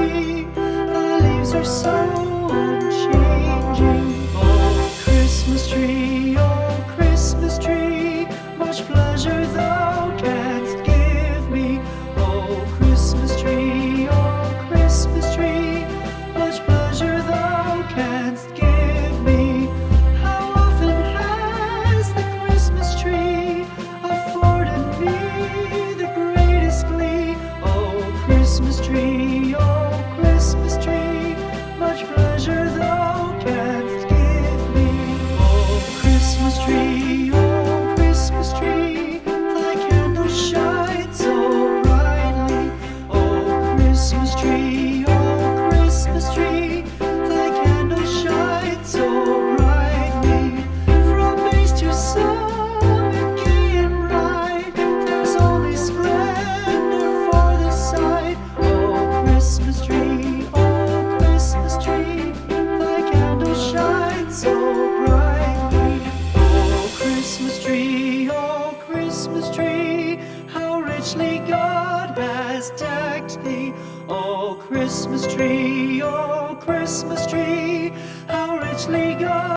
tree. The leaves are so unchanging. Oh, Christmas tree, much pleasure thou canst give me. Oh, Christmas tree, much pleasure thou canst give me. How often has the Christmas tree afforded me the greatest glee? Oh, Christmas tree, much pleasure thou canst give me. Oh, Christmas tree, thy candle shines so brightly. Oh, Christmas tree, thy candle shines so brightly. From base to summit, gay and bright, there's only splendor for the sight. Oh, Christmas tree, thy candle shines so brightly. Oh, Christmas tree, how richly God has decked thee. Oh, Christmas tree, how richly God